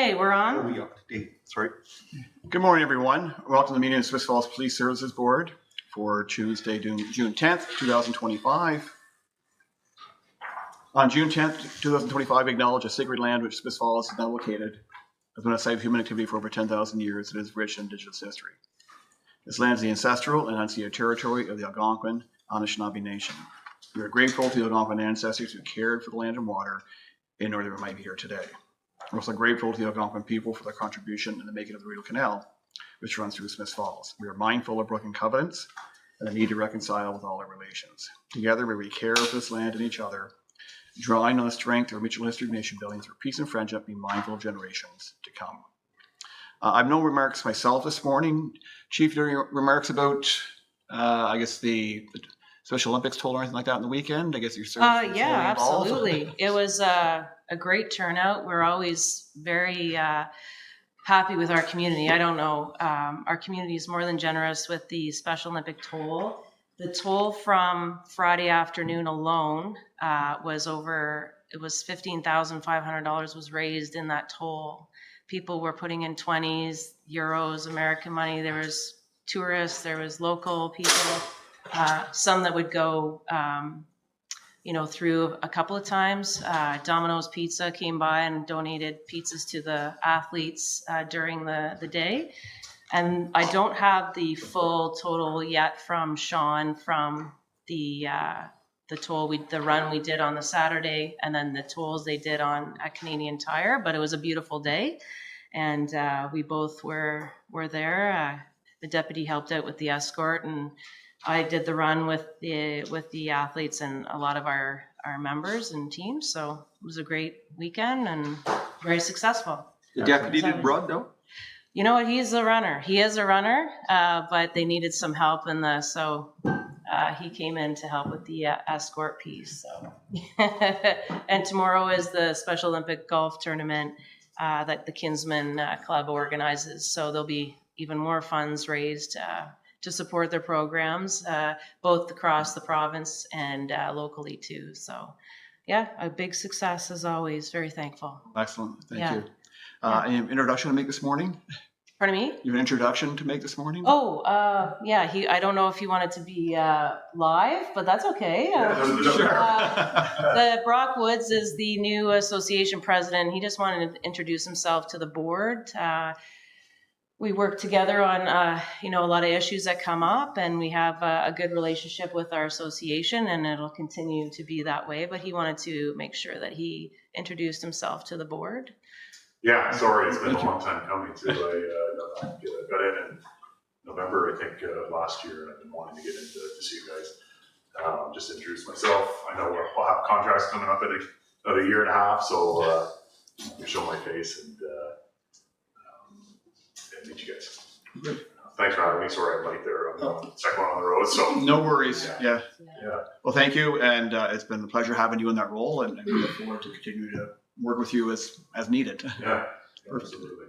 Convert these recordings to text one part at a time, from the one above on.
Okay, we're on. Sorry. Good morning, everyone. Welcome to the meeting of Swiss Falls Police Services Board for Tuesday, June 10th, 2025. On June 10th, 2025, we acknowledge a sacred land which Swiss Falls is now located has been a site of human activity for over 10,000 years. It is rich in Indigenous history. This land is the ancestral and unceded territory of the Algonquin Anishinaabe Nation. We are grateful to the Algonquin ancestors who cared for the land and water in order that we might be here today. We're also grateful to the Algonquin people for their contribution in the making of the Rideau Canal, which runs through Smith Falls. We are mindful of broken covenants and the need to reconcile with all our relations. Together, we care for this land and each other, drawing on the strength of our mutual history of nation building through peace and friendship, being mindful of generations to come. I have no remarks myself this morning. Chief, any remarks about, I guess, the Special Olympics toll or anything like that on the weekend? I guess you're certainly yeah, involved. Absolutely. It was a great turnout. We're always very happy with our community. I don't know, our community is more than generous with the Special Olympic toll. The toll from Friday afternoon alone was $15,500 was raised in that toll. People were putting in 20s, euros, American money. There was tourists, there was local people, some that would go, through a couple of times. Domino's Pizza came by and donated pizzas to the athletes during the day. And I don't have the full total yet from Sean from the toll, the run we did on the Saturday, and then the tolls they did at Canadian Tire. But it was a beautiful day, and we both were there. The deputy helped out with the escort, and I did the run with the athletes and a lot of our members and teams. So it was a great weekend and very successful. The deputy did run, though? You know what? He's a runner. He is a runner, but they needed some help so he came in to help with the escort piece. So, and tomorrow is the Special Olympic golf tournament that the Kinsman Club organizes. So there'll be even more funds raised to support their programs, both across the province and locally too. So, yeah, a big success as always. Very thankful. Excellent. Thank you. Any introduction to make this morning? Pardon me? You have an introduction to make this morning? Oh, yeah. I don't know if he wanted to be live, but that's okay. The Brock Woods is the new association president. He just wanted to introduce himself to the board. We work together on, a lot of issues that come up, and we have a good relationship with our association, and it'll continue to be that way. But he wanted to make sure that he introduced himself to the board. Yeah, sorry, it's been a long time coming too. I got in November, I think, last year, and I've been wanting to get in to see you guys. Just introduce myself. I know we'll have contracts coming up in about a year and a half, so show my face and meet you guys. Good. Thanks for having me. Sorry I'm late there. I'm the second one on the road, so. No worries. Yeah. Well, thank you, and it's been a pleasure having you in that role, and we look forward to continuing to work with you as needed. Yeah, absolutely.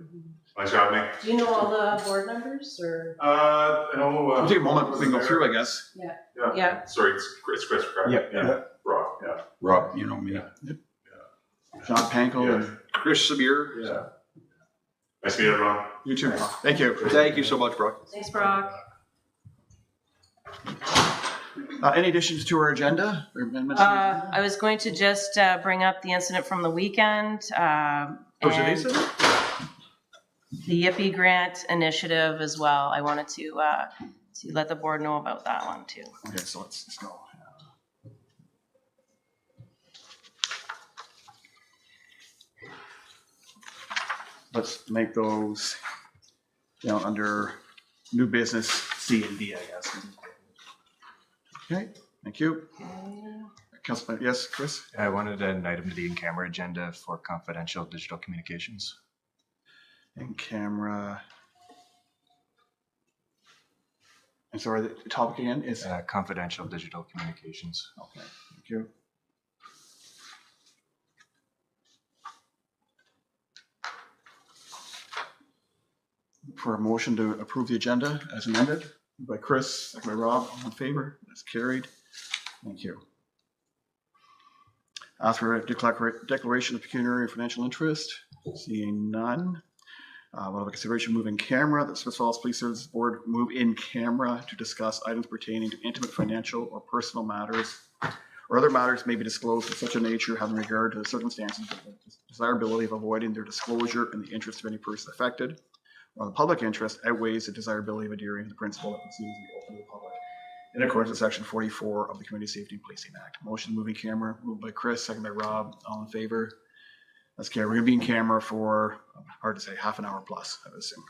Thanks for having me. Do you know all the board members, or? I know. We'll take a moment. We can go through, I guess. Yeah. Sorry, it's Chris. Correct? Yeah. Rob. Yeah. Rob, you know me. John Pankow and Chris Sabir. Yeah. Nice to meet everyone. You too. Thank you. Thank you so much, Brock. Thanks, Brock. Any additions to our agenda or amendments? I was going to just bring up the incident from the weekend. Was it and incident? the Yippee Grant initiative as well. I wanted to let the board know about that one too. Okay, so let's go. Let's make those, under new business C and D, I guess. Okay, thank you. Councilman, yes, Chris? I wanted an item to the in-camera agenda for confidential digital communications. In-camera. And sorry, the topic again is? Confidential digital communications. Okay, thank you. For a motion to approve the agenda as amended by Chris, second by Rob, all in favor, that's carried. Thank you. Ask for a declaration of pecuniary and financial interest. Seeing none. We'll have a consideration move in camera that Smith Falls Police Services Board move in camera to discuss items pertaining to intimate financial or personal matters or other matters may be disclosed of such a nature having regard to the circumstances of the desirability of avoiding their disclosure in the interest of any person affected, or the public interest outweighs the desirability of adhering to the principle that proceedings be open to the public in accordance with Section 44 of the Community Safety and Policing Act. Motion moving camera, moved by Chris, second by Rob. All in favor? That's carried. We're going to be in camera for, hard to say, half an hour plus, I would assume.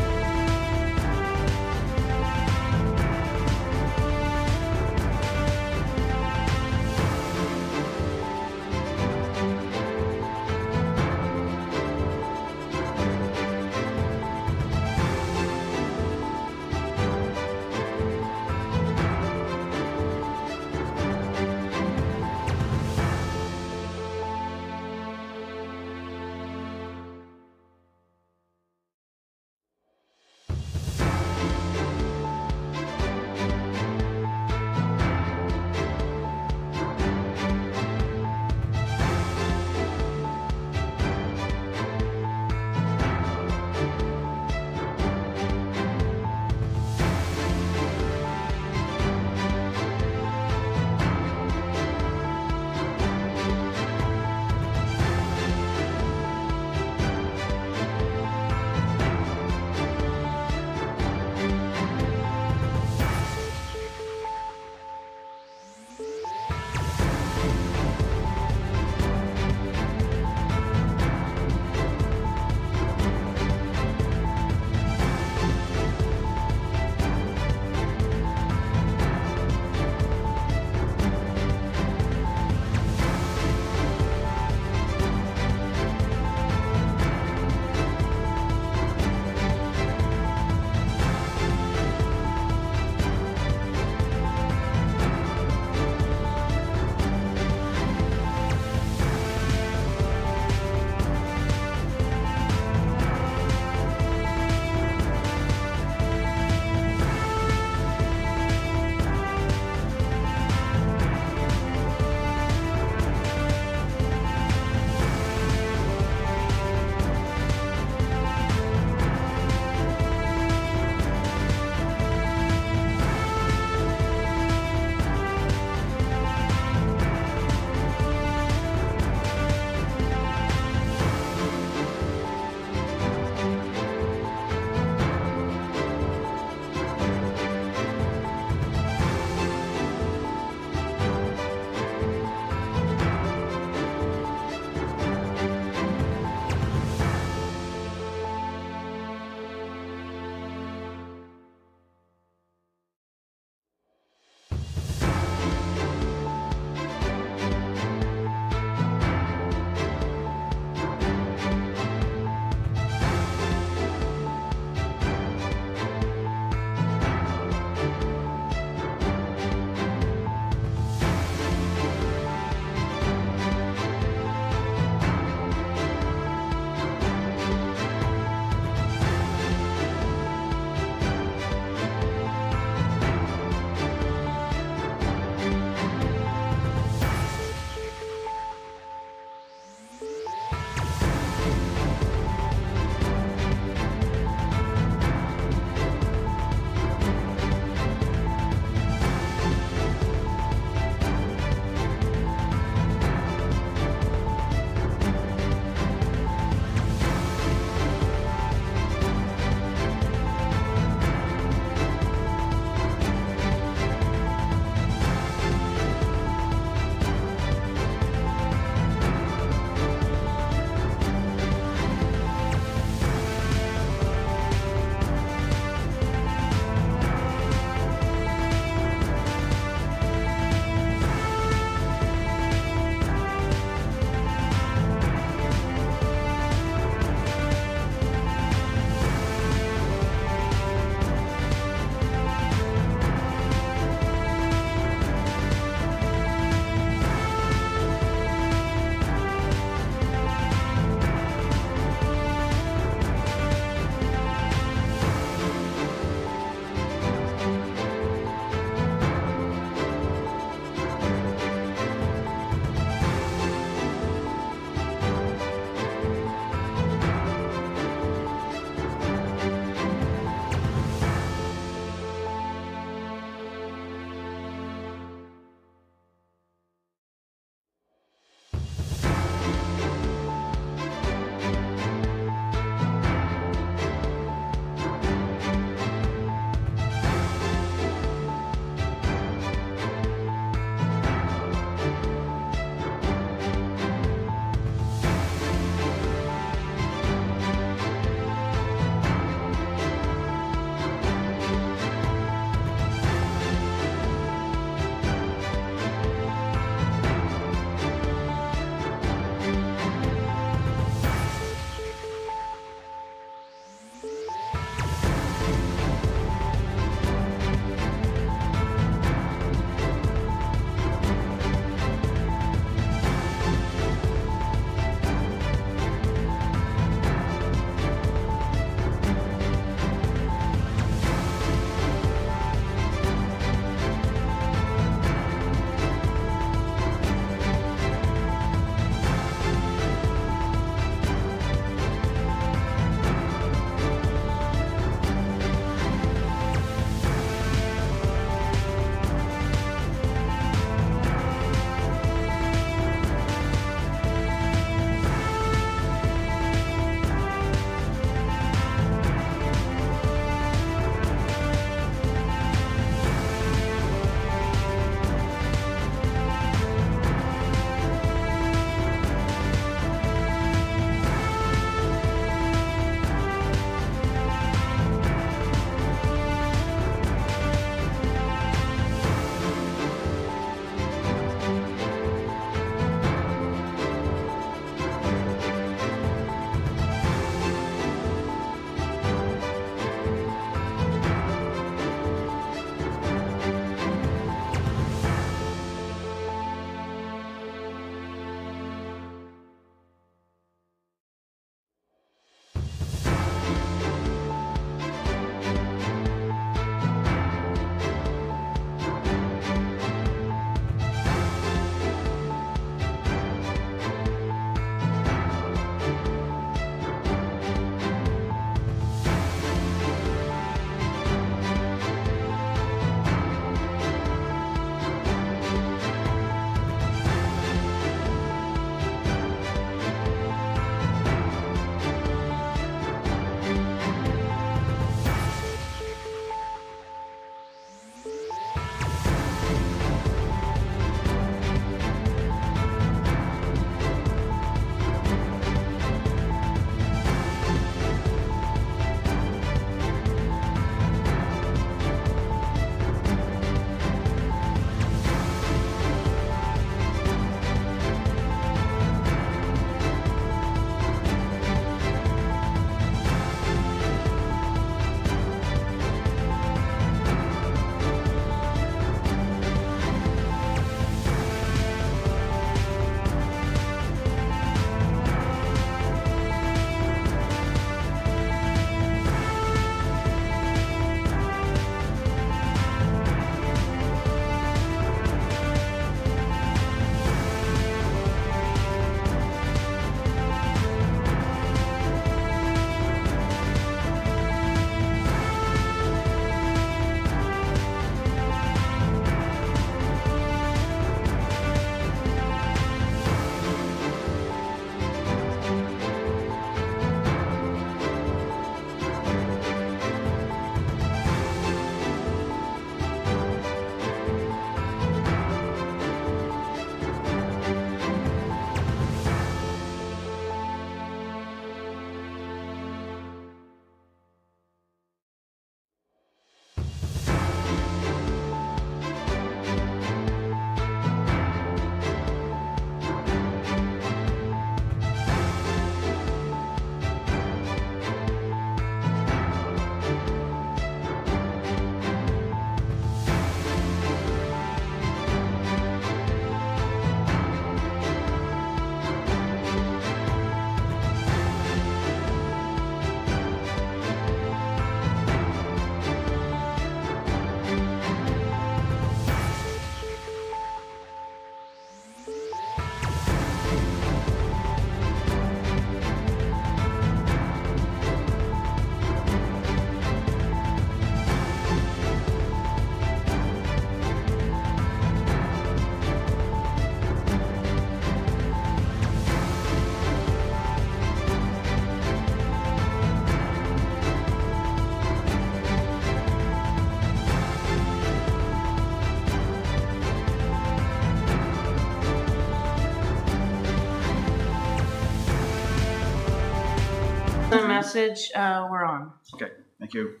message, we're on. Okay, thank you.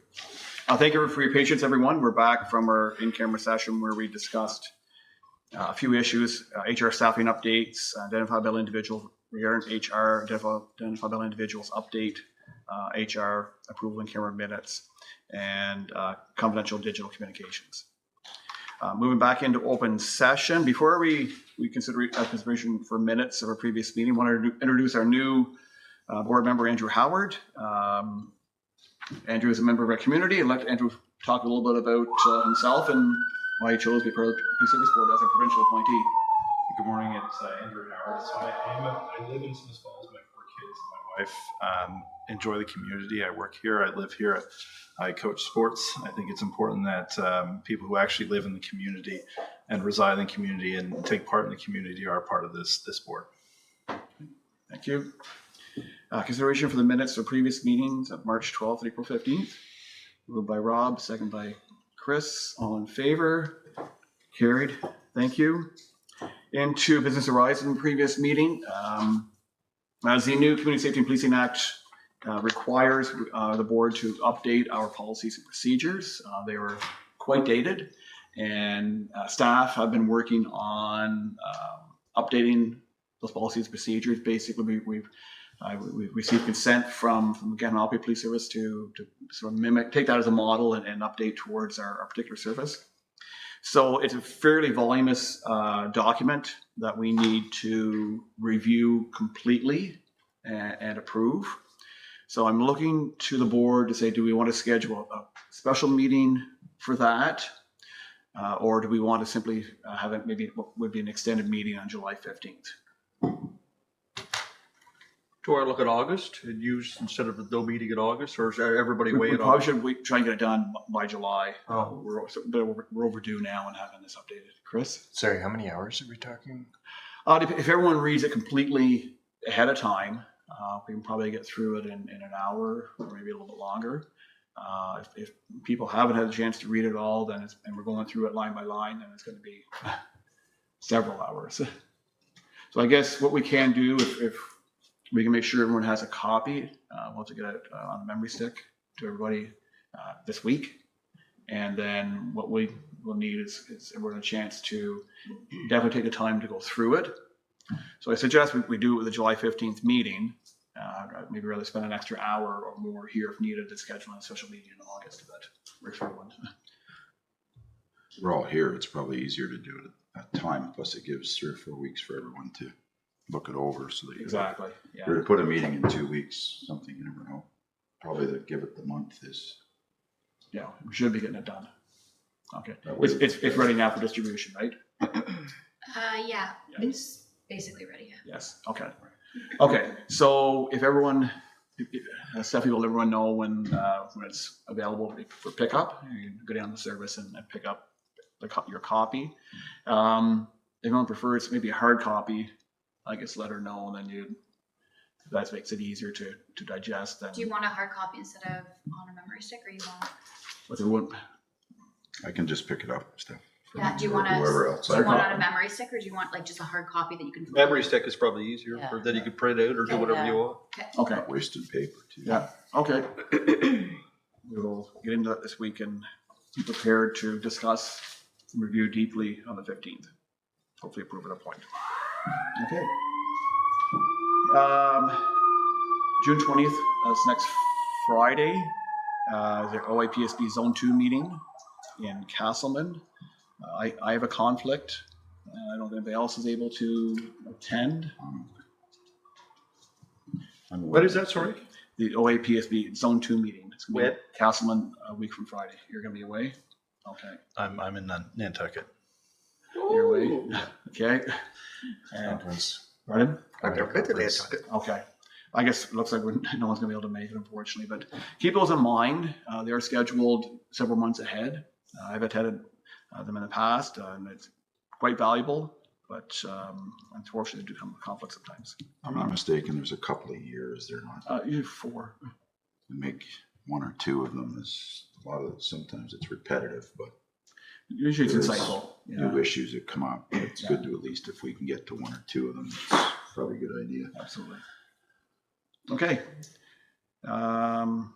Thank you for your patience, everyone. We're back from our in-camera session where we discussed a few issues, HR staffing updates, identifiable individual, HR identifiable individuals update, HR approval in camera minutes, and confidential digital communications. Moving back into open session, before we consider consideration for minutes of our previous meeting, I want to introduce our new board member, Andrew Howard. Andrew is a member of our community. I'd like Andrew to talk a little bit about himself and why he chose to be part of the Community Service Board as a provincial appointee. Good morning, it's Andrew Howard. So I live in Smith Falls. My 4 kids and my wife enjoy the community. I work here. I live here. I coach sports. I think it's important that people who actually live in the community and reside in the community and take part in the community are part of this board. Thank you. Consideration for the minutes of previous meetings of March 12th, April 15th. Moved by Rob, second by Chris. All in favor? Carried. Thank you. Into Business Horizon previous meeting. As the new Community Safety and Policing Act requires the board to update our policies and procedures. They were quite dated, and staff have been working on updating those policies and procedures. Basically, we've received consent from Gananoque Police Service to sort of take that as a model and update towards our particular service. So it's a fairly voluminous document that we need to review completely and approve. So I'm looking to the board to say, do we want to schedule a special meeting for that? Or do we want to simply have it, maybe what would be an extended meeting on July 15th? Do I look at August and use instead of no meeting in August, or is everybody We waiting probably on? should try and get it done by July. Oh. We're overdue now in having this updated. Chris? Sorry, how many hours are we talking? If everyone reads it completely ahead of time, we can probably get through it in an hour or maybe a little bit longer. If people haven't had a chance to read it all, then and we're going through it line by line, then it's going to be several hours. So I guess what we can do, if we can make sure everyone has a copy, we'll have to get it on a memory stick to everybody this week. And then what we will need is everyone a chance to definitely take the time to go through it. So I suggest we do it with the July 15th meeting. Maybe rather spend an extra hour or more here if needed to schedule a special meeting in August. But works for everyone. We're all here. It's probably easier to do it at time. Plus, it gives 3 or 4 weeks for everyone to look it over. So that Exactly. Yeah. We're to put a meeting in 2 weeks. Something you never know. Probably to give it the month is. Yeah, we should be getting it done. Okay. That way- It's ready now for distribution, right? Yeah, it's basically ready. Yeah. Yes. Okay. Okay. So if everyone, Stephanie will let everyone know when it's available for pickup. You can go down the service and pick up your copy. If anyone prefers maybe a hard copy, I guess let her know, and then that makes it easier to digest. Do you want a hard copy instead of on a memory stick, or you want? But everyone, I can just pick it up, Steph. Yeah. Do you want Whoever else. Do you want on a memory stick, or do you want like just a hard copy that you can? Memory stick is probably easier, Yeah. or then you can print out or do whatever you want. okay. Not wasted paper too. Yeah. Okay. We'll get into that this week and be prepared to discuss and review deeply on the 15th. Hopefully approve at a point. Okay. June 20th, that's next Friday, the OIPSB Zone 2 meeting in Castleman. I have a conflict. I don't know if anybody else is able to attend. What is that, sorry? The OAPSB Zone 2 meeting. It's going to be When? Castleman a week from Friday. You're going to be away? Okay. I'm in Nantucket. You're away? Okay. And, Conference. pardon? I've never been to Nantucket. Okay. I guess it looks like no one's going to be able to make it, unfortunately. But keep those in mind. They are scheduled several months ahead. I've attended them in the past, and it's quite valuable. But unfortunately, they do come with conflict sometimes. If I'm not mistaken, there's a couple of years they're not. Usually 4. Make 1 or 2 of them. Is a lot of. Sometimes it's repetitive, but Usually it's There's insightful. new issues that come up. It's good to at least if we can get to 1 or 2 of them. It's probably a good idea. Absolutely. Okay. Oh,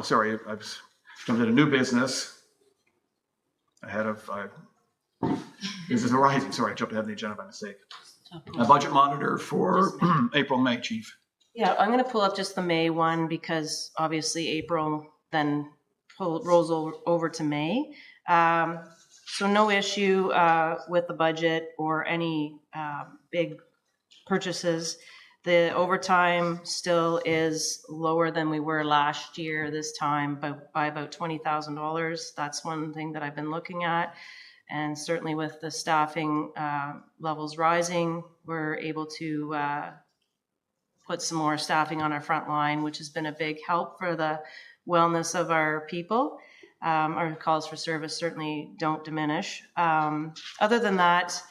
sorry, I was jumped into new business ahead of, this is Horizon, sorry, I jumped ahead of the agenda by mistake. A budget monitor for April, May, Chief. Yeah, I'm going to pull up just the May one because obviously April then rolls over to May. So no issue with the budget or any big purchases. The overtime still is lower than we were last year this time by about $20,000. That's one thing that I've been looking at. And certainly with the staffing levels rising, we're able to put some more staffing on our front line, which has been a big help for the wellness of our people. Our calls for service certainly don't diminish. Other than that,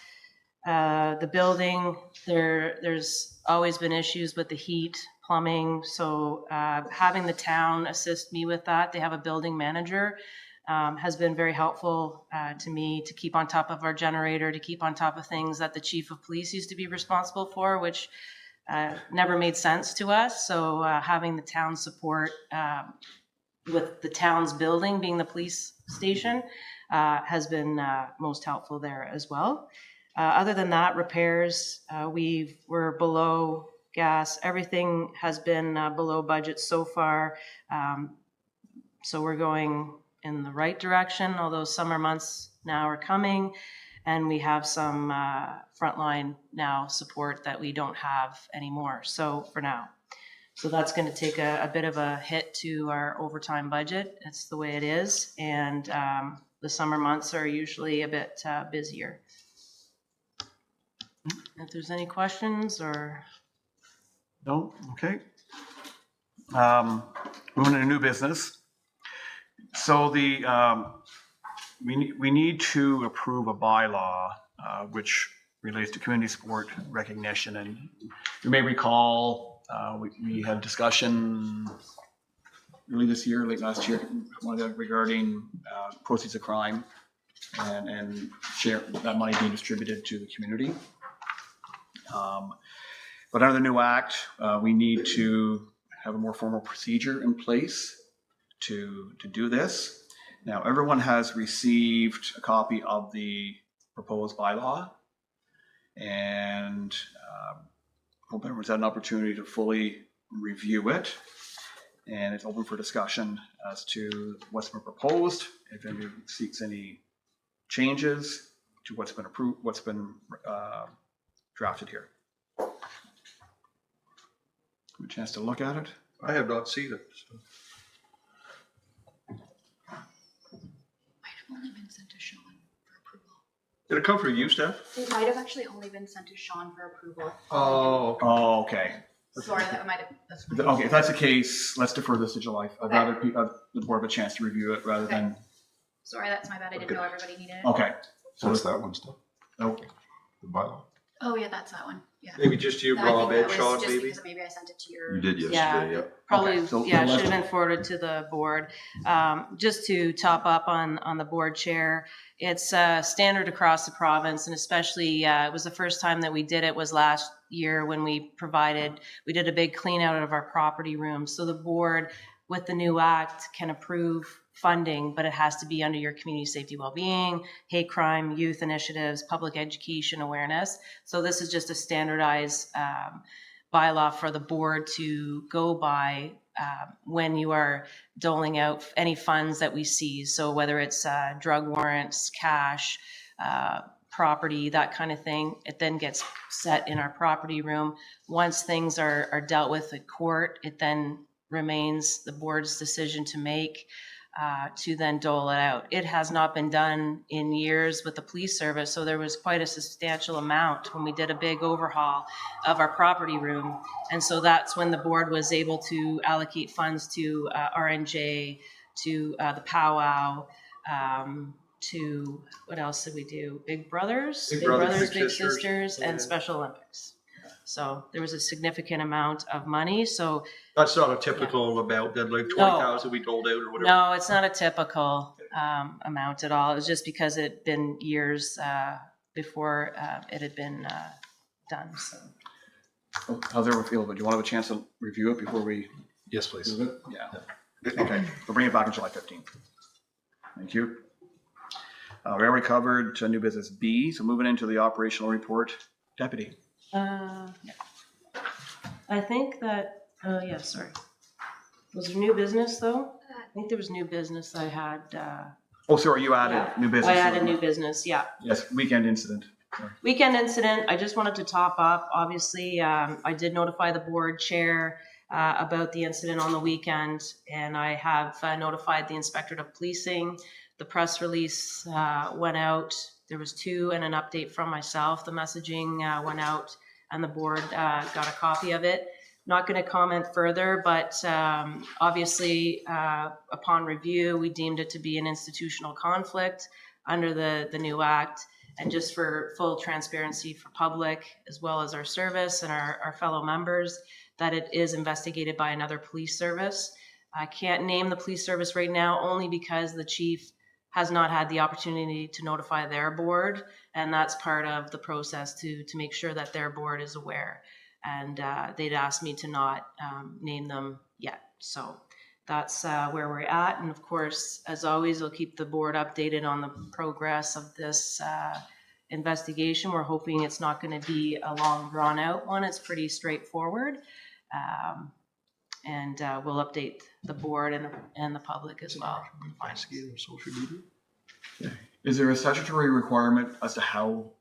the building, there's always been issues with the heat, plumbing. So having the town assist me with that, they have a building manager, has been very helpful to me to keep on top of our generator, to keep on top of things that the chief of police used to be responsible for, which never made sense to us. So having the town support with the town's building being the police station has been most helpful there as well. Other than that, repairs, we're below gas. Everything has been below budget so far. So we're going in the right direction, although summer months now are coming. And we have some frontline now support that we don't have anymore. So for now, so that's going to take a bit of a hit to our overtime budget. It's the way it is. And the summer months are usually a bit busier. If there's any questions or. No? Okay. Moving into new business. So we need to approve a bylaw which relates to community support recognition. And you may recall we had a discussion early this year, late last year, regarding proceeds of crime and share that money being distributed to the community. But under the new act, we need to have a more formal procedure in place to do this. Now, everyone has received a copy of the proposed bylaw, and hope everyone's had an opportunity to fully review it. And it's open for discussion as to what's been proposed, if anybody seeks any changes to what's been approved, what's been drafted here. Have a chance to look at it. I have not seen it. So. Might have only been sent to Sean for approval. Did it come from you, Steph? It might have actually only been sent to Sean for approval. Oh, okay. Oh, okay. Sorry, that might have. That's Okay, if that's the case, let's defer this to July. I'd rather the board have a chance to review it rather than. Sorry, that's my bad. I didn't know everybody needed it. Okay. So what's that one stuff? No. The bylaw. Oh yeah, that's that one. Yeah. Maybe just you, I think Rob, that and was Sean, just maybe? because maybe I sent it to your. You did yesterday, Yeah. yeah. Probably, Okay, so yeah, let's- should have been forwarded to the board. Just to top up on the board chair, it's standard across the province, and especially it was the first time that we did it was last year when we did a big clean out of our property room. So the board with the new act can approve funding, but it has to be under your community safety well-being, hate crime, youth initiatives, public education awareness. So this is just a standardized bylaw for the board to go by when you are doling out any funds that we seize. So whether it's drug warrants, cash, property, that kind of thing, it then gets set in our property room. Once things are dealt with at court, it then remains the board's decision to make to then dole it out. It has not been done in years with the police service, so there was quite a substantial amount when we did a big overhaul of our property room. And so that's when the board was able to allocate funds to RNJ, to the powwow, to what else did we do? Big Brothers, Big Brothers, Big Big Sisters. Sisters, and Yeah. Special Olympics. So there was a significant amount of money. So That's not a typical amount, then like 20,000 we doled out or whatever. no, it's not a typical amount at all. It was just because it had been years before it had been done. So How's everyone feel? But do you want to have a chance to review it before we Yes, please. move it? Yeah. Okay, we'll bring it back on July 15th. Thank you. We already covered new business B, so moving into the operational report. Deputy. Yeah. I think that, yeah, sorry. Was there new business though? I think there was new business I had. Oh, sorry, you added Yeah. new business. I added new business, yeah. Yes, weekend incident. Weekend incident, I just wanted to top up. Obviously, I did notify the board chair about the incident on the weekend, and I have notified the inspectorate of policing. The press release went out. There was 2 and an update from myself. The messaging went out, and the board got a copy of it. Not going to comment further, but obviously, upon review, we deemed it to be an institutional conflict under the new act. And just for full transparency for public, as well as our service and our fellow members, that it is investigated by another police service. I can't name the police service right now, only because the chief has not had the opportunity to notify their board. And that's part of the process to make sure that their board is aware. And they'd asked me to not name them yet. So that's where we're at. And of course, as always, I'll keep the board updated on the progress of this investigation. We're hoping it's not going to be a long drawn out one. It's pretty straightforward. And we'll update the board and the public as well. Social media. Is there a statutory requirement as to how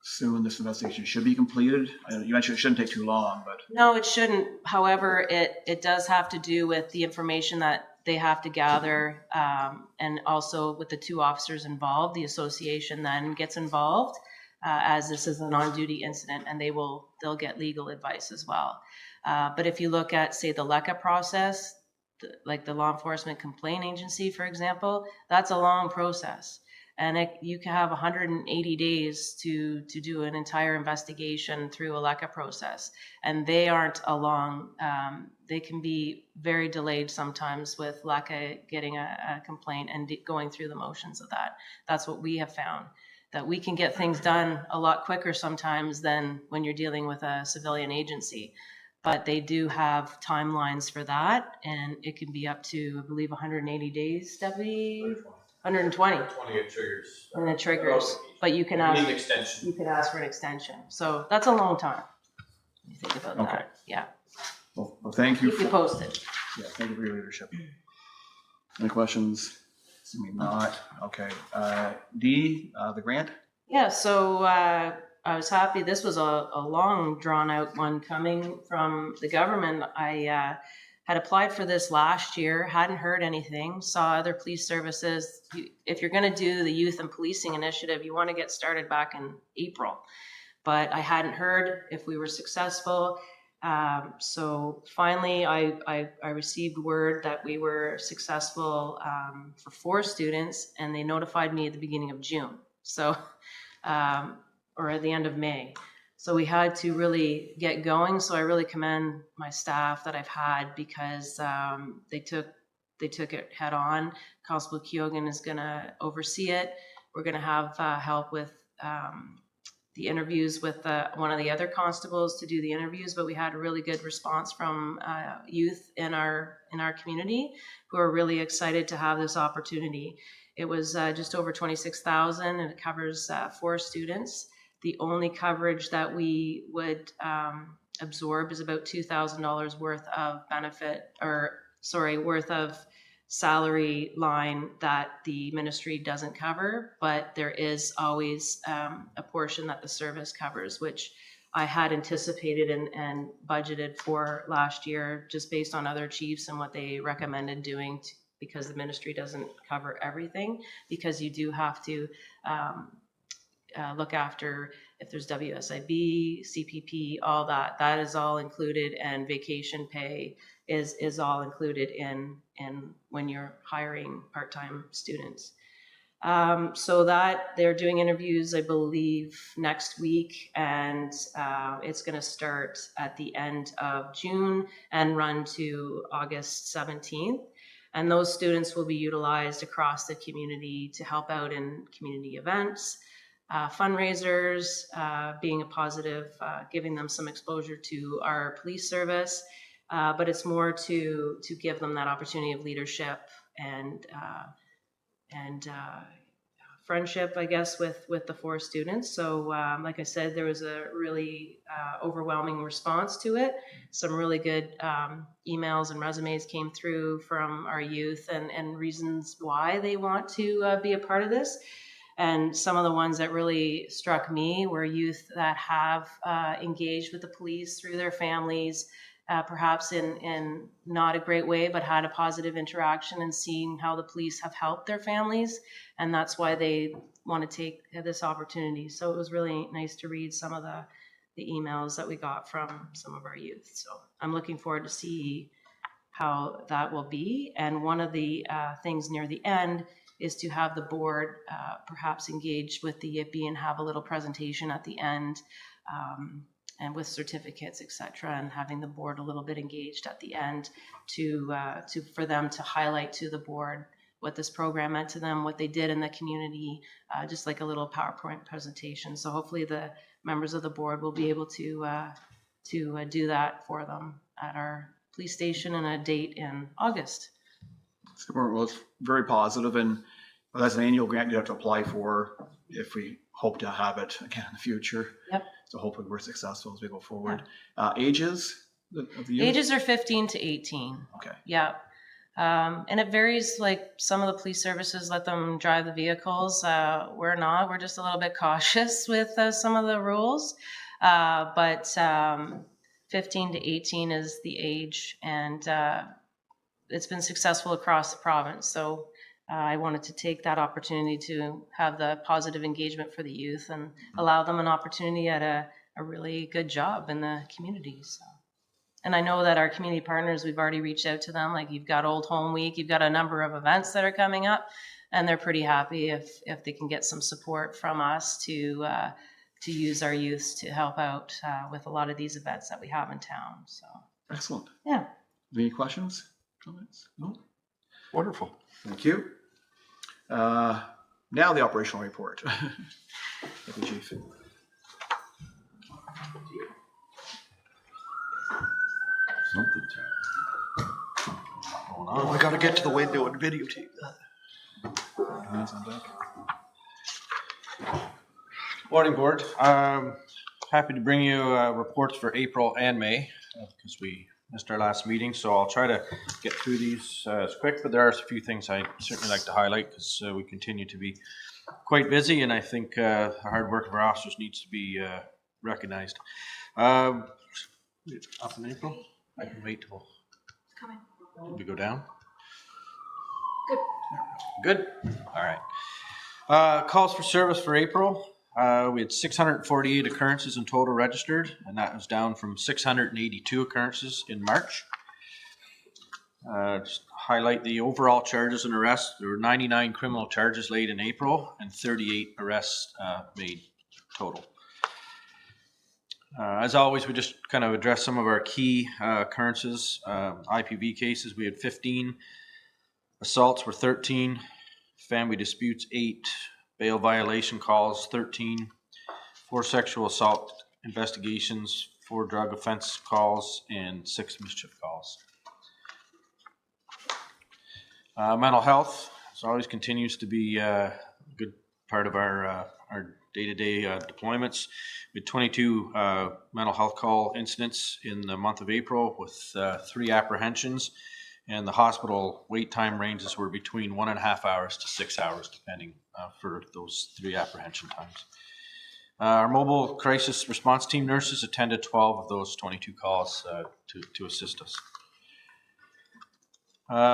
soon this investigation should be completed? I know you mentioned it shouldn't take too long, but. No, it shouldn't. However, it does have to do with the information that they have to gather, and also with the 2 officers involved. The association then gets involved, as this is an on-duty incident, and they'll get legal advice as well. But if you look at, say, the LECA process, like the Law Enforcement Complaint Agency, for example, that's a long process. And you can have 180 days to do an entire investigation through a LECA process. And they aren't they can be very delayed sometimes with LECA getting a complaint and going through the motions of that. That's what we have found, that we can get things done a lot quicker sometimes than when you're dealing with a civilian agency. But they do have timelines for that, and it can be up to, I believe, 180 days, Debbie? 120. 20 it triggers. And it triggers, but you can ask. Need an extension. You could ask for an extension. So that's a long time. You think about Okay. that. Yeah. Well, thank you. Keep you posted. Yeah, thank you for your leadership. Any questions? Assuming not. Okay. D, the grant? Yeah, so I was happy. This was a long, drawn-out one coming from the government. I had applied for this last year, hadn't heard anything, saw other police services. If you're going to do the Youth and Policing Initiative, you want to get started back in April. But I hadn't heard if we were successful. So finally, I received word that we were successful for 4 students, and they notified me at the beginning of June. So, or at the end of May. So we had to really get going. So I really commend my staff that I've had, because they took it head on. Constable Keoghan is going to oversee it. We're going to have help with the interviews with one of the other constables to do the interviews, but we had a really good response from youth in our community who are really excited to have this opportunity. It was just over $26,000, and it covers 4 students. The only coverage that we would absorb is about $2,000 worth of worth of salary line that the ministry doesn't cover, but there is always a portion that the service covers, which I had anticipated and budgeted for last year, just based on other chiefs and what they recommended doing, because the ministry doesn't cover everything, because you do have to look after if there's WSIB, CPP, all that is all included, and vacation pay is all included in when you're hiring part-time students. So that they're doing interviews, I believe, next week, and it's going to start at the end of June and run to August 17th. And those students will be utilized across the community to help out in community events. fundraisers, being a positive, giving them some exposure to our police service. But it's more to give them that opportunity of leadership and friendship, I guess, with the 4 students. So like I said, there was a really overwhelming response to it. Some really good emails and resumes came through from our youth and reasons why they want to be a part of this. And some of the ones that really struck me were youth that have engaged with the police through their families, perhaps in not a great way, but had a positive interaction and seeing how the police have helped their families. And that's why they want to take this opportunity. So it was really nice to read some of the emails that we got from some of our youth. So I'm looking forward to see how that will be. And one of the things near the end is to have the board perhaps engage with the YIPI and have a little presentation at the end, and with certificates, et cetera, and having the board a little bit engaged at the end for them to highlight to the board what this program meant to them, what they did in the community, just like a little PowerPoint presentation. So hopefully the members of the board will be able to do that for them at our police station and a date in August. Well, it's very positive, and that's an annual grant you have to apply for if we hope to have it again in the future. Yep. So hopefully we're successful as we go forward. Ages of the youth? Ages are 15 to 18. Okay. Yeah. And it varies, like some of the police services let them drive the vehicles. We're not. We're just a little bit cautious with some of the rules. But 15 to 18 is the age, and it's been successful across the province. So I wanted to take that opportunity to have the positive engagement for the youth and allow them an opportunity at a really good job in the community. So. And I know that our community partners, we've already reached out to them. Like, you've got Old Home Week, you've got a number of events that are coming up, and they're pretty happy if they can get some support from us to use our youth to help out with a lot of these events that we have in town. So Excellent. yeah. Any questions, comments? No? Wonderful. Thank you. Now the operational report. Thank you, Chief. Something to Oh, I gotta get to the window and videotape that. Hands on deck. Morning, board. Happy to bring you reports for April and May because we missed our last meeting. So I'll try to get through these as quick, but there are a few things I certainly like to highlight because we continue to be quite busy, and I think the hard work of our officers needs to be recognized. Up in April? I can wait till Coming. we go down. Good. Good. All right. Calls for service for April. We had 648 occurrences in total registered, and that was down from 682 occurrences in March. Just highlight the overall charges and arrests. There were 99 criminal charges laid in April and 38 arrests made total. As always, we just kind of address some of our key occurrences. IPV cases, we had 15. Assaults were 13. Family disputes, 8. Bail violation calls, 13. 4 sexual assault investigations, 4 drug offense calls, and 6 mischief calls. Mental health, as always, continues to be a good part of our day-to-day deployments. We had 22 mental health call incidents in the month of April with 3 apprehensions, and the hospital wait time ranges were between 1.5 hours to 6 hours, depending for those 3 apprehension times. Our mobile crisis response team nurses attended 12 of those 22 calls to assist us.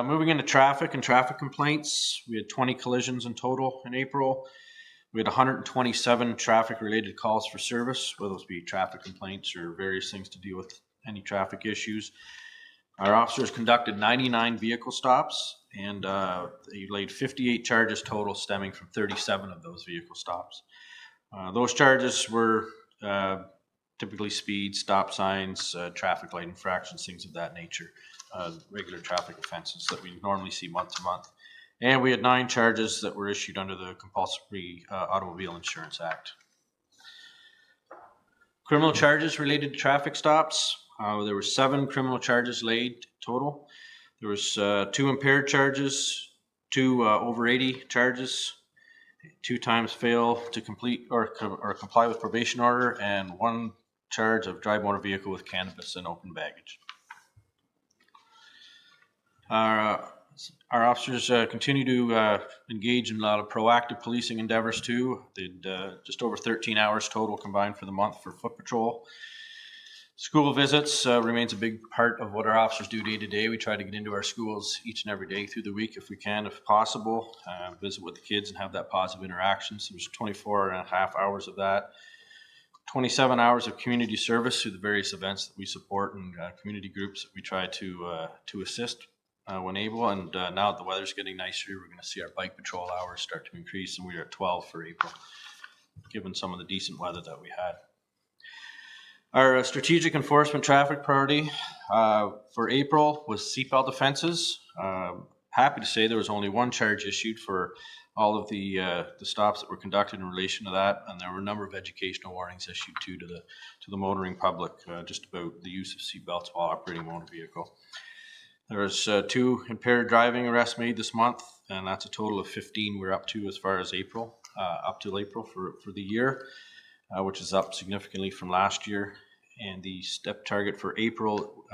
Moving into traffic and traffic complaints, we had 20 collisions in total in April. We had 127 traffic-related calls for service, whether those be traffic complaints or various things to deal with any traffic issues. Our officers conducted 99 vehicle stops, and they laid 58 charges total, stemming from 37 of those vehicle stops. Those charges were typically speed, stop signs, traffic light infractions, things of that nature, regular traffic offenses that we normally see month to month. And we had 9 charges that were issued under the Compulsory Automobile Insurance Act. Criminal charges related to traffic stops. There were 7 criminal charges laid total. There was 2 impaired charges, 2 over 80 charges, 2 times fail to complete or comply with probation order, and 1 charge of drive motor vehicle with cannabis and open baggage. Our officers continue to engage in a lot of proactive policing endeavors too. They did just over 13 hours total combined for the month for foot patrol. School visits remains a big part of what our officers do day to day. We try to get into our schools each and every day through the week if we can, if possible, visit with the kids and have that positive interaction. So there's 24 and a half hours of that. 27 hours of community service through the various events that we support and community groups that we try to assist when able. And now that the weather's getting nicer, we're going to see our bike patrol hours start to increase, and we're at 12 for April, given some of the decent weather that we had. Our strategic enforcement traffic priority for April was seatbelt offenses. Happy to say there was only 1 charge issued for all of the stops that were conducted in relation to that, and there were a number of educational warnings issued too to the motoring public just about the use of seatbelts while operating a motor vehicle. There was 2 impaired driving arrests made this month, and that's a total of 15 we're up to as far as April, up till April for the year, which is up significantly from last year. And the step target for April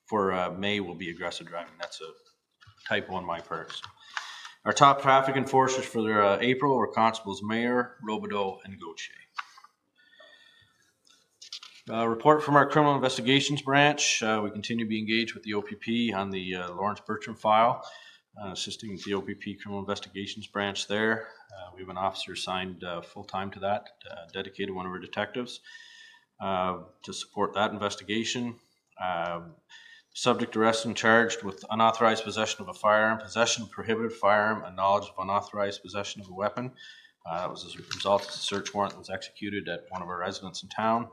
for May will be aggressive driving. That's a typo on my part. Our top traffic enforcers for April were Constables Mayer, Robideau, and Gauthier. Report from our criminal investigations branch. We continue to be engaged with the OPP on the Lawrence Bertram file, assisting with the OPP criminal investigations branch there. We have an officer assigned full-time to that, dedicated one of our detectives to support that investigation. Subject arrested and charged with unauthorized possession of a firearm, possession of prohibited firearm, and knowledge of unauthorized possession of a weapon. That was as a result of the search warrant that was executed at one of our residents in town.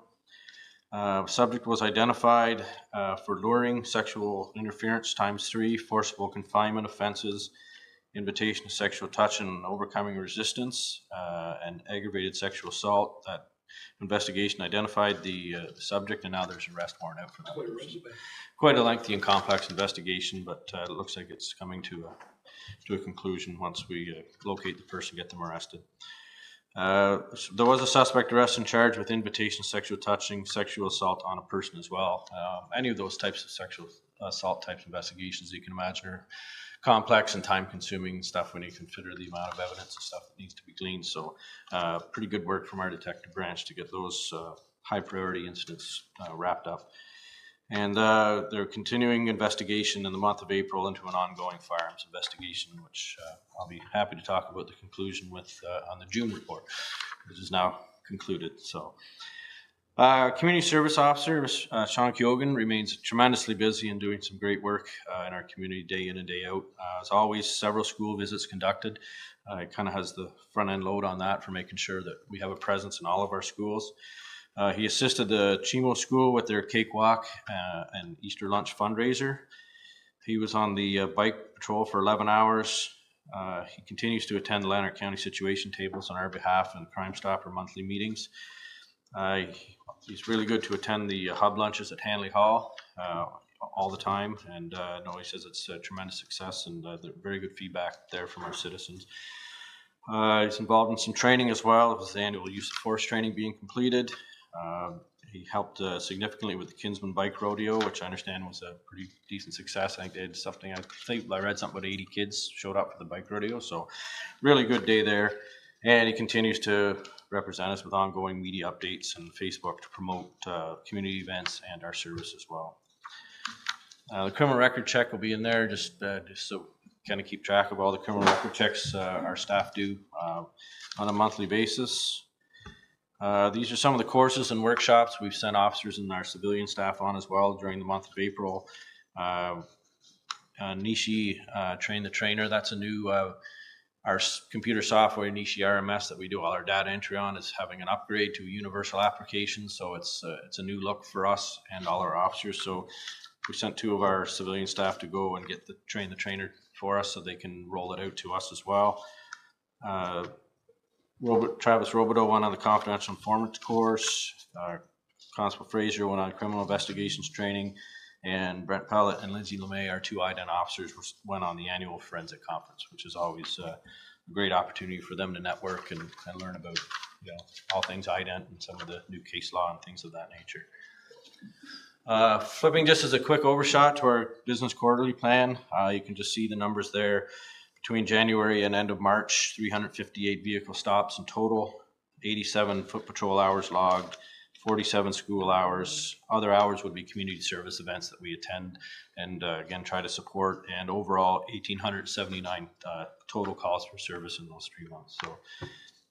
Subject was identified for luring, sexual interference ×3, forcible confinement offenses, invitation to sexual touch and overcoming resistance, and aggravated sexual assault. That investigation identified the subject, and now there's an arrest warrant out for that person. Quite a lengthy and complex investigation, but it looks like it's coming to a conclusion once we locate the person, get them arrested. There was a suspect arrested and charged with invitation to sexual touching, sexual assault on a person as well. Any of those types of sexual assault types investigations you can imagine are complex and time consuming stuff when you consider the amount of evidence and stuff that needs to be gleaned. So pretty good work from our detective branch to get those high priority incidents wrapped up. And they're continuing investigation in the month of April into an ongoing firearms investigation, which I'll be happy to talk about the conclusion with on the June report, which is now concluded. So community service officer, Sean Kyogan, remains tremendously busy and doing some great work in our community day in and day out. As always, several school visits conducted. It kind of has the front end load on that for making sure that we have a presence in all of our schools. He assisted the Chimo School with their cakewalk and Easter lunch fundraiser. He was on the bike patrol for 11 hours. He continues to attend the Lanark County situation tables on our behalf and Crime Stopper monthly meetings. He's really good to attend the hub lunches at Hanley Hall all the time, and no, he says it's a tremendous success and very good feedback there from our citizens. He's involved in some training as well, with the annual use of force training being completed. He helped significantly with the Kinsman Bike Rodeo, which I understand was a pretty decent success. I think they had something, I read something about 80 kids showed up for the bike rodeo, so really good day there. And he continues to represent us with ongoing media updates and Facebook to promote community events and our service as well. The criminal record check will be in there just so kind of keep track of all the criminal record checks our staff do on a monthly basis. These are some of the courses and workshops we've sent officers and our civilian staff on as well during the month of April. Nishi Train the Trainer, that's a new, our computer software, Nishi RMS, that we do all our data entry on, is having an upgrade to a universal application. So it's a new look for us and all our officers. So we sent 2 of our civilian staff to go and get the Train the Trainer for us so they can roll it out to us as well. Travis Robideau went on the confidential informant course. Constable Fraser went on criminal investigations training, and Brent Pellet and Lindsay LeMay, our 2 IDENT officers, went on the annual forensic conference, which is always a great opportunity for them to network and learn about, all things IDENT and some of the new case law and things of that nature. Flipping just as a quick overshot to our business quarterly plan, you can just see the numbers there. Between January and end of March, 358 vehicle stops in total, 87 foot patrol hours logged, 47 school hours. Other hours would be community service events that we attend and again try to support, and overall 1,879 total calls for service in those 3 months. So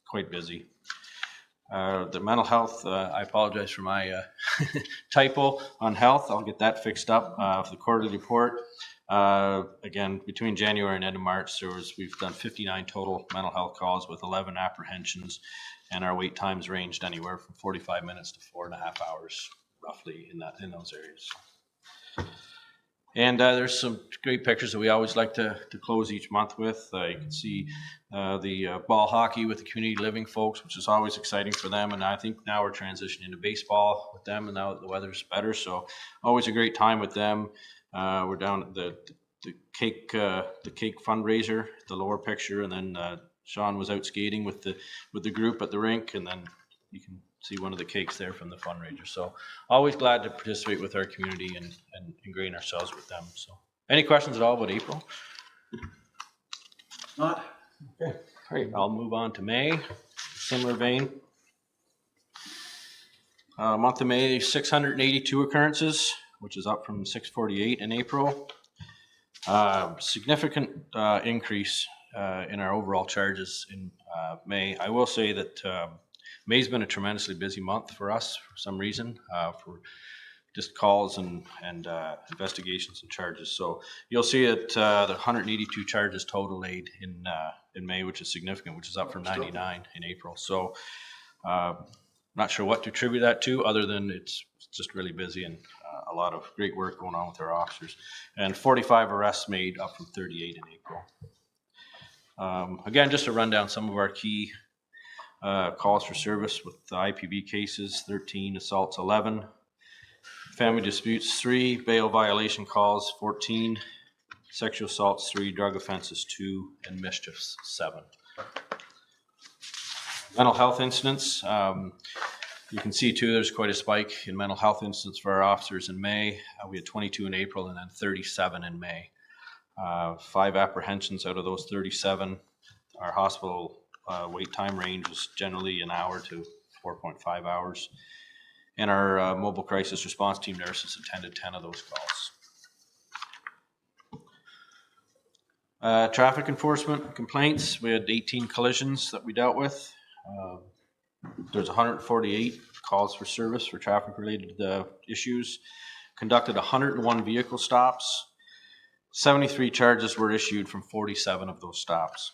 quite busy. The mental health, I apologize for my typo on health. I'll get that fixed up for the quarterly report. Again, between January and end of March, we've done 59 total mental health calls with 11 apprehensions, and our wait times ranged anywhere from 45 minutes to 4.5 hours, roughly in those areas. And there's some great pictures that we always like to close each month with. You can see the ball hockey with the community living folks, which is always exciting for them. And I think now we're transitioning to baseball with them, and now the weather's better, so always a great time with them. We're down at the cake fundraiser, the lower picture, and then Sean was out skating with the group at the rink, and then you can see one of the cakes there from the fundraiser. So always glad to participate with our community and ingrain ourselves with them. So any questions at all about April? Not. Okay, great. I'll move on to May. Similar vein. Month of May, 682 occurrences, which is up from 648 in April. Significant increase in our overall charges in May. I will say that May's been a tremendously busy month for us for some reason, for just calls and investigations and charges. So you'll see that the 182 charges total laid in May, which is significant, which is up from 99 in April. So not sure what to attribute that to, other than it's just really busy and a lot of great work going on with our officers. And 45 arrests made, up from 38 in April. Again, just to run down some of our key calls for service with the IPV cases: 13, assaults 11, family disputes 3, bail violation calls 14, sexual assaults 3, drug offenses 2, and mischiefs 7. Mental health incidents. You can see too, there's quite a spike in mental health incidents for our officers in May. We had 22 in April and then 37 in May. 5 apprehensions out of those 37. Our hospital wait time range is generally an hour to 4.5 hours. And our mobile crisis response team nurses attended 10 of those calls. Traffic enforcement complaints. We had 18 collisions that we dealt with. There's 148 calls for service for traffic related issues. Conducted 101 vehicle stops. 73 charges were issued from 47 of those stops.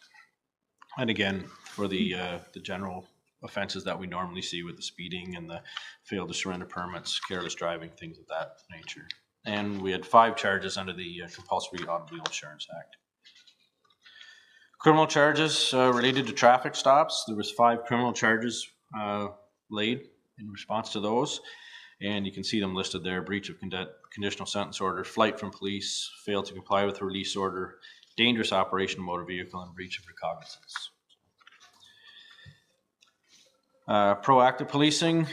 And again, for the general offenses that we normally see with the speeding and the failed to surrender permits, careless driving, things of that nature. And we had 5 charges under the Compulsory Automobile Insurance Act. Criminal charges related to traffic stops. There was 5 criminal charges laid in response to those. And you can see them listed there: breach of conditional sentence order, flight from police, failed to comply with a release order, dangerous operation of motor vehicle, and breach of recognizance. Proactive policing.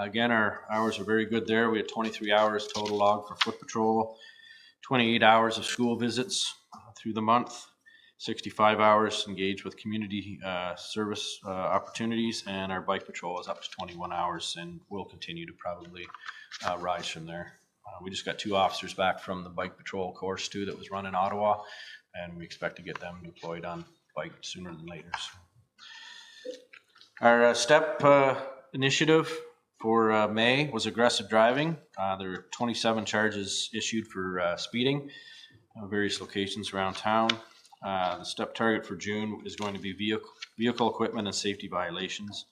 Again, our hours are very good there. We had 23 hours total log for foot patrol, 28 hours of school visits through the month, 65 hours engaged with community service opportunities, and our bike patrol is up to 21 hours and will continue to probably rise from there. We just got 2 officers back from the bike patrol course too that was run in Ottawa, and we expect to get them deployed on bike sooner than later. Our STEP initiative for May was aggressive driving. There were 27 charges issued for speeding at various locations around town. The STEP target for June is going to be vehicle equipment and safety violations.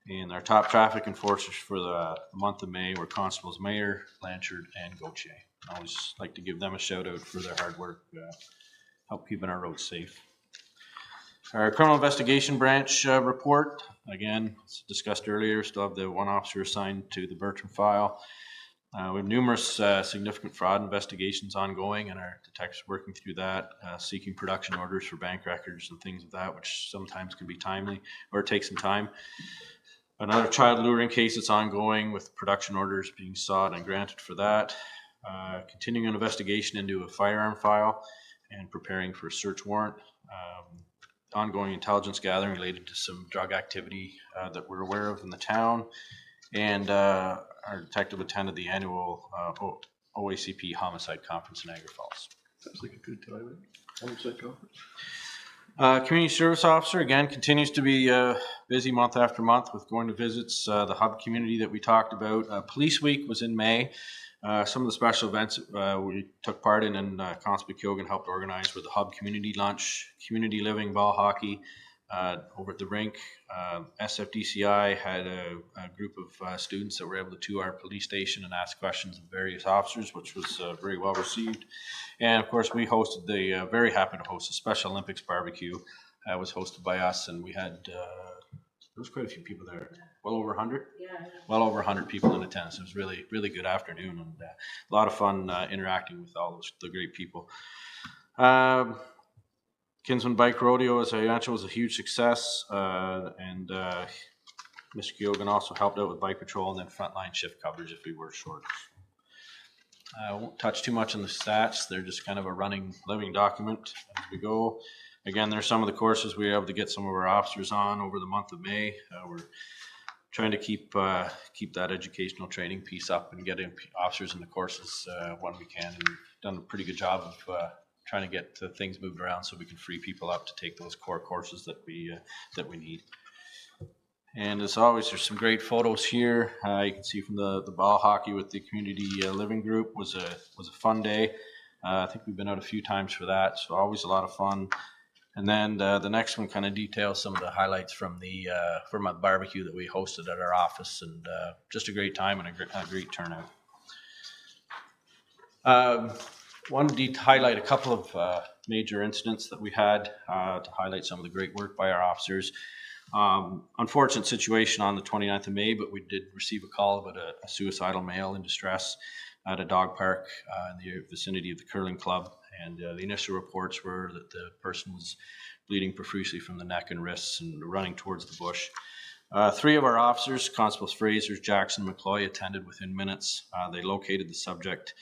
And our top traffic enforcers for the month of May were Constables Mayer, Blanchard, and Gauthier. I always like to give them a shout out for their hard work help keeping our roads safe. Our criminal investigation branch report, again, as discussed earlier, still have the one officer assigned to the Bertram file. We have numerous significant fraud investigations ongoing, and our detectives working through that, seeking production orders for bank records and things of that, which sometimes can be timely or take some time. Another child luring case that's ongoing with production orders being sought and granted for that. Continuing an investigation into a firearm file and preparing for a search warrant. Ongoing intelligence gathering related to some drug activity that we're aware of in the town. And our detective attended the annual OACP Homicide Conference in Niagara Falls. Sounds like a good time. Homicide conference. Community service officer, again, continues to be busy month after month with going to visits. The hub community that we talked about. Police Week was in May. Some of the special events we took part in and Constable Keoghan helped organize were the hub community lunch, community living, ball hockey over at the rink. SFDCI had a group of students that were able to tour our police station and ask questions of various officers, which was very well received. And of course, we hosted very happy to host a Special Olympics barbecue. It was hosted by us, and we had there was quite a few people there. Well over 100? Yeah. Well over 100 people in attendance. It was really, really good afternoon, and a lot of fun interacting with all the great people. Kinsman Bike Rodeo, as I mentioned, was a huge success, and Mr. Keoghan also helped out with bike patrol and then frontline shift coverage if we were short. I won't touch too much on the stats. They're just kind of a running, living document as we go. Again, there's some of the courses we were able to get some of our officers on over the month of May. We're trying to keep that educational training piece up and getting officers in the courses when we can. And we've done a pretty good job of trying to get things moved around so we can free people up to take those core courses that we need. And as always, there's some great photos here. You can see from the ball hockey with the community living group was a fun day. I think we've been out a few times for that, so always a lot of fun. And then the next one kind of details some of the highlights from a barbecue that we hosted at our office, and just a great time and a great turnout. Wanted to highlight a couple of major incidents that we had to highlight some of the great work by our officers. Unfortunate situation on the 29th of May, but we did receive a call about a suicidal male in distress at a dog park in the vicinity of the curling club. And the initial reports were that the person was bleeding profusely from the neck and wrists and running towards the bush. 3 of our officers, Constables Fraser, Jackson, and McCloy, attended within minutes. They located the subject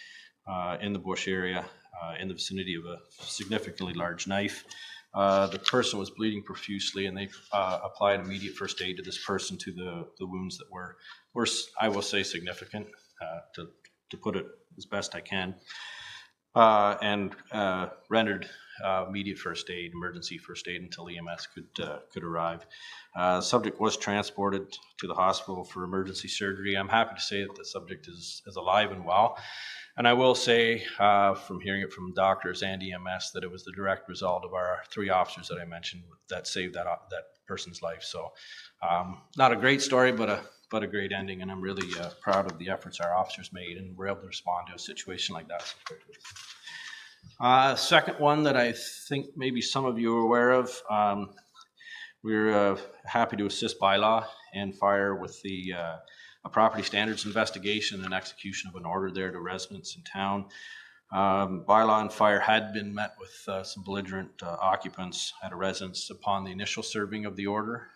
in the bush area in the vicinity of a significantly large knife. The person was bleeding profusely, and they applied immediate first aid to this person to the wounds that were I will say, significant, to put it as best I can. And rendered immediate first aid, emergency first aid until EMS could arrive. The subject was transported to the hospital for emergency surgery. I'm happy to say that the subject is alive and well. And I will say, from hearing it from doctors and EMS, that it was the direct result of our 3 officers that I mentioned that saved that person's life. So not a great story, but a great ending, and I'm really proud of the efforts our officers made, and we're able to respond to a situation like that so quickly. Second one that I think maybe some of you are aware of, we're happy to assist Bylaw and Fire with a property standards investigation and execution of an order there to residents in town. Bylaw and Fire had been met with some belligerent occupants at a residence upon the initial serving of the order.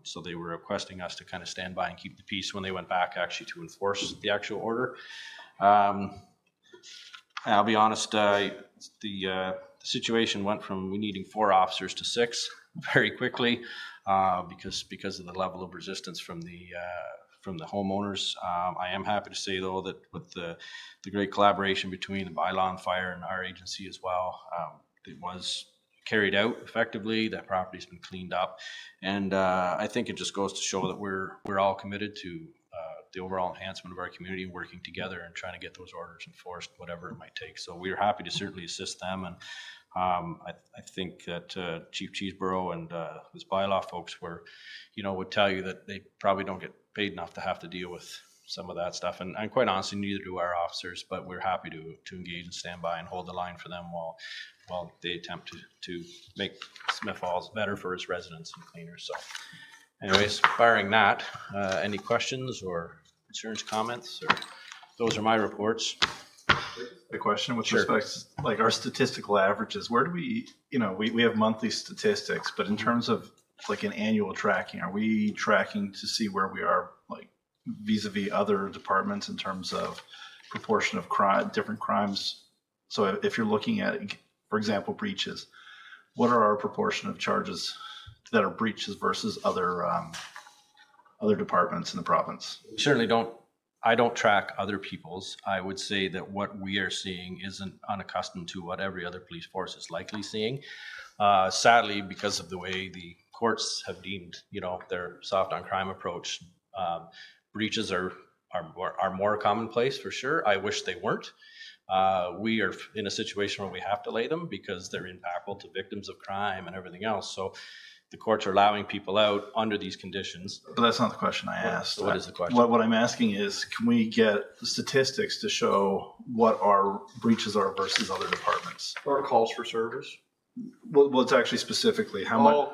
So they were requesting us to kind of stand by and keep the peace when they went back actually to enforce the actual order. I'll be honest, the situation went from we needing 4 officers to 6 very quickly because of the level of resistance from the homeowners. I am happy to say, though, that with the great collaboration between the Bylaw and Fire and our agency as well, it was carried out effectively. That property's been cleaned up, and I think it just goes to show that we're all committed to the overall enhancement of our community and working together and trying to get those orders enforced, whatever it might take. So we're happy to certainly assist them, and I think that Chief Cheeseborough and his Bylaw folks would tell you that they probably don't get paid enough to have to deal with some of that stuff. And quite honestly, neither do our officers, but we're happy to engage and stand by and hold the line for them while they attempt to make Smith Falls better for its residents and cleaner. So anyways, barring that, any questions or concerns, comments, or those are my reports. A question with Sure. respect, like our statistical averages, where do we, we have monthly statistics, but in terms of like an annual tracking, are we tracking to see where we are, like vis-a-vis other departments in terms of proportion of crime, different crimes? So if you're looking at, for example, breaches, what are our proportion of charges that are breaches versus other departments in the province? We certainly I don't track other people's. I would say that what we are seeing isn't unaccustomed to what every other police force is likely seeing. Sadly, because of the way the courts have deemed, their soft on crime approach, breaches are more commonplace for sure. I wish they weren't. We are in a situation where we have to lay them because they're impactful to victims of crime and everything else. So the courts are allowing people out under these conditions. But that's not the question I asked. So what is the question? What I'm asking is, can we get the statistics to show what our breaches are versus other departments? Or calls for service. Well, it's actually specifically how much,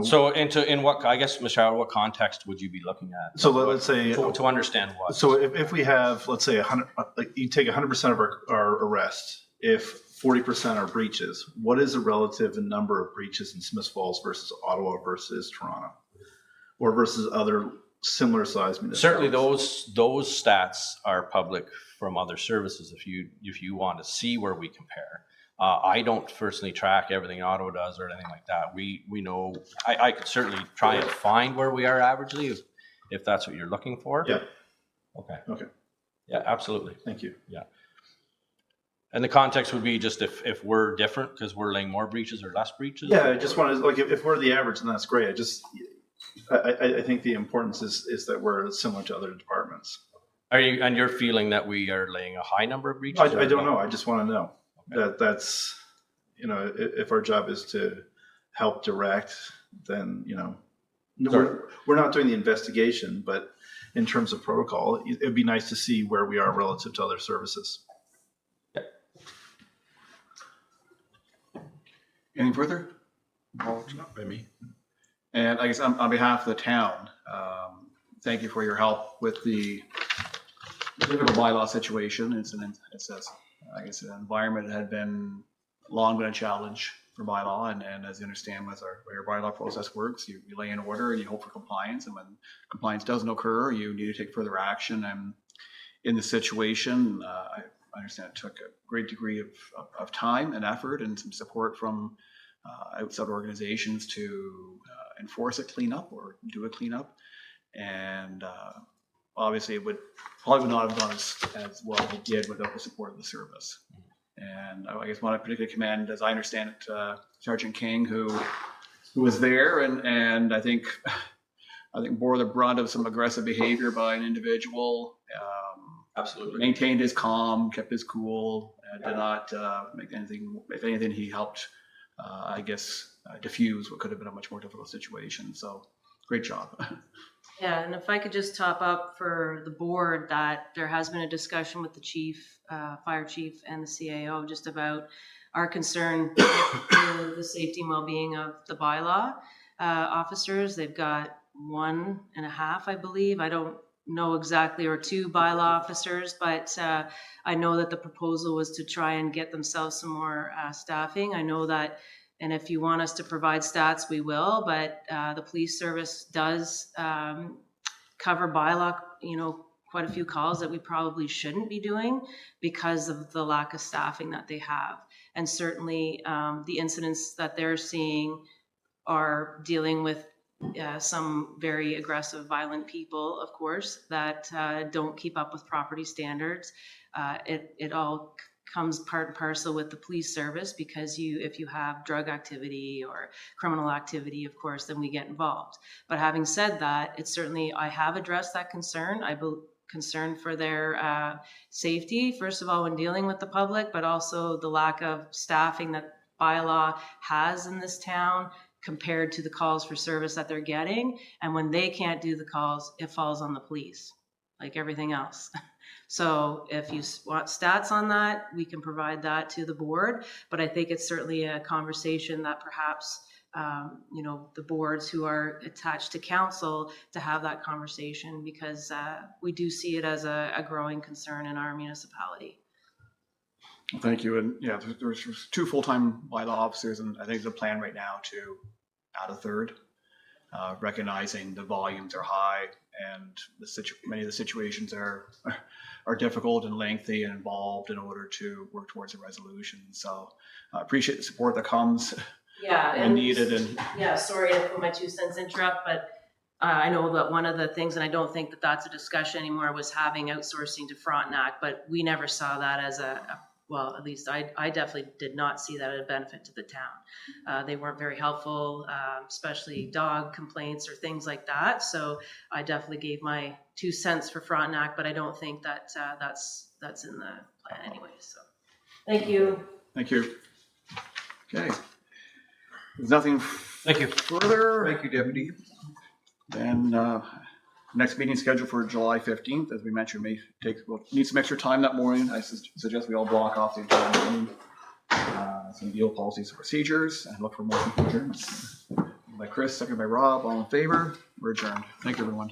So in what, I guess, Michelle, what context would you be looking at? So let's say, To understand what? so if we have, let's say 100, like you take 100% of our arrests, if 40% are breaches, what is the relative number of breaches in Smith Falls versus Ottawa versus Toronto, or versus other similar sized municipalities? Certainly those stats are public from other services if you want to see where we compare. I don't personally track everything Ottawa does or anything like that. We know, I could certainly try and find where we are averagely if that's what you're looking for. Yeah. Okay. Yeah, absolutely. Thank you. Yeah. And the context would be just if we're different because we're laying more breaches or less breaches? Yeah, I just want to, like, if we're the average, then that's great. I think the importance is that we're similar to other departments. And you're feeling that we are laying a high number of breaches? I don't know. I just want to know. That's, if our job is to help direct, then, we're not doing the investigation, but in terms of protocol, it'd be nice to see where we are relative to other services. Anything further? No, it's not by me. And I guess on behalf of the town, thank you for your help with the difficult bylaw situation. It's an environment that had been long been a challenge for bylaw, and as you understand with our bylaw process works, you lay in order and you hope for compliance, and when compliance doesn't occur, you need to take further action. And in the situation, I understand it took a great degree of time and effort and some support from outside organizations to enforce a cleanup or do a cleanup. And obviously it would probably not have gone as well as it did without the support of the service. And I guess want to particularly commend, as I understand it, Sergeant King, who was there and I think bore the brunt of some aggressive behavior by an individual. Absolutely. Maintained his calm, kept his cool, did not make anything. If anything, he helped, diffuse what could have been a much more difficult situation. So, great job. Yeah, and if I could just top up for the board that there has been a discussion with the chief, fire chief, and the CAO just about our concern with the safety and well-being of the bylaw officers. They've got 1.5, I believe. I don't know exactly, or 2 bylaw officers, but I know that the proposal was to try and get themselves some more staffing. I know that, and if you want us to provide stats, we will, but the police service does cover bylaw, quite a few calls that we probably shouldn't be doing because of the lack of staffing that they have. And certainly the incidents that they're seeing are dealing with some very aggressive, violent people, of course, that don't keep up with property standards. It all comes part and parcel with the police service because if you have drug activity or criminal activity, of course, then we get involved. But having said that, it's certainly, I have addressed that concern. Concern for their safety, first of all, when dealing with the public, but also the lack of staffing that bylaw has in this town compared to the calls for service that they're getting. And when they can't do the calls, it falls on the police. like everything else. So if you want stats on that, we can provide that to the board. But I think it's certainly a conversation that perhaps, you know, the boards who are attached to council to have that conversation, because we do see it as a growing concern in our municipality. Well, thank you. And yeah, there's 2 full-time bylaw officers, and I think the plan right now to add a 3rd, recognizing the volumes are high and many of the situations are difficult and lengthy and involved in order to work towards a resolution. So I appreciate the support that comes Yeah, when needed. And yeah, sorry to put my 2 cents interrupt, but I know that one of the things, and I don't think that that's a discussion anymore, was having outsourcing to Frontenac, but we never saw that as well, at least I definitely did not see that as a benefit to the town. They weren't very helpful, especially dog complaints or things like that. So I definitely gave my 2 cents for Frontenac, but I don't think that that's in the plan anyway. So thank you. thank you. Okay. There's nothing Thank you. further. Thank you, Deputy. Then next meeting scheduled for July 15th, as we mentioned, may need some extra time that morning. I suggest we all block off the entire meeting. Some deal policies and procedures, and look for motion for adjournment. By Chris, second by Rob, all in favor. We're adjourned. Thank you, everyone.